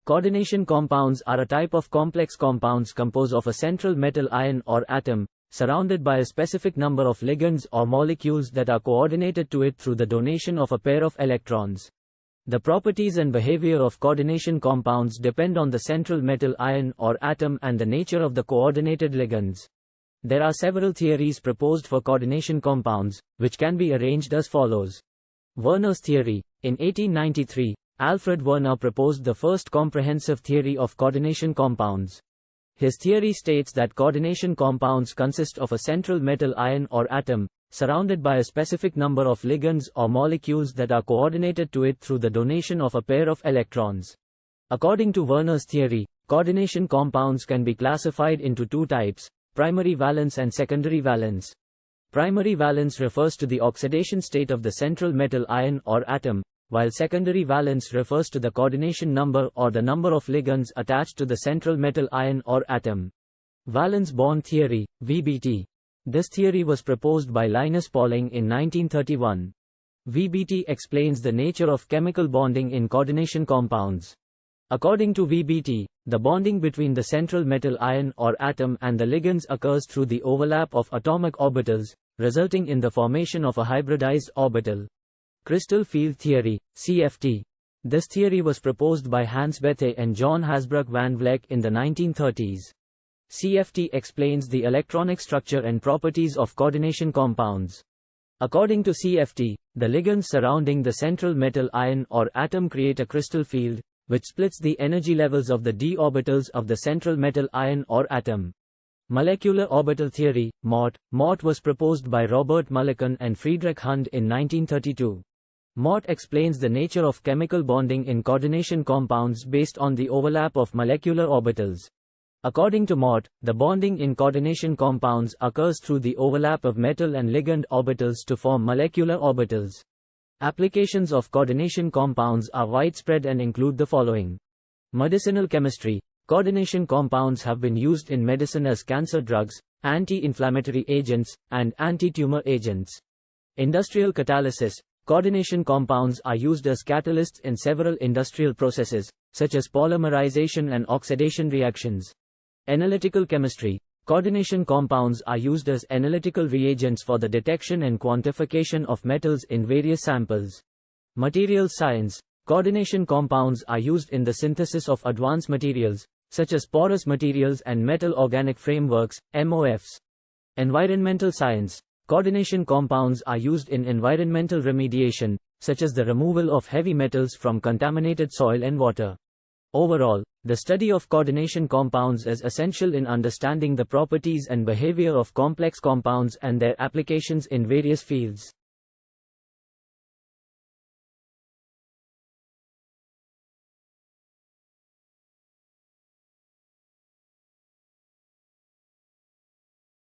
Coordination compounds are a type of complex compounds composed of a central metal ion or atom, surrounded by a specific number of ligands or molecules that are coordinated to it through the donation of a pair of electrons. The properties and behavior of coordination compounds depend on the central metal ion or atom and the nature of the coordinated ligands. There are several theories proposed for coordination compounds, which can be arranged as follows. Werner's theory. In 1893, Alfred Werner proposed the first comprehensive theory of coordination compounds. His theory states that coordination compounds consist of a central metal ion or atom, surrounded by a specific number of ligands or molecules that are coordinated to it through the donation of a pair of electrons. According to Werner's theory, coordination compounds can be classified into two types, primary valence and secondary valence. Primary valence refers to the oxidation state of the central metal ion or atom, while secondary valence refers to the coordination number or the number of ligands attached to the central metal ion or atom. Valence bond theory, VBT. This theory was proposed by Linus Pauling in 1931. VBT explains the nature of chemical bonding in coordination compounds. According to VBT, the bonding between the central metal ion or atom and the ligands occurs through the overlap of atomic orbitals, resulting in the formation of a hybridized orbital. Crystal field theory, CFT. This theory was proposed by Hans Bethe and John Hasbrouck van Vleck in the 1930s. CFT explains the electronic structure and properties of coordination compounds. According to CFT, the ligands surrounding the central metal ion or atom create a crystal field, which splits the energy levels of the d orbitals of the central metal ion or atom. Molecular orbital theory, MOT. MOT was proposed by Robert Mulliken and Friedrich Hund in 1932. MOT explains the nature of chemical bonding in coordination compounds based on the overlap of molecular orbitals. According to MOT, the bonding in coordination compounds occurs through the overlap of metal and ligand orbitals to form molecular orbitals. Applications of coordination compounds are widespread and include the following. Medicinal chemistry. Coordination compounds have been used in medicine as cancer drugs, anti-inflammatory agents, and anti-tumor agents. Industrial catalysis. Coordination compounds are used as catalysts in several industrial processes, such as polymerization and oxidation reactions. Analytical chemistry. Coordination compounds are used as analytical reagents for the detection and quantification of metals in various samples. Materials science. Coordination compounds are used in the synthesis of advanced materials, such as porous materials and metal organic frameworks, MOFs. Environmental science. Coordination compounds are used in environmental remediation, such as the removal of heavy metals from contaminated soil and water. Overall, the study of coordination compounds is essential in understanding the properties and behavior of complex compounds and their applications in various fields.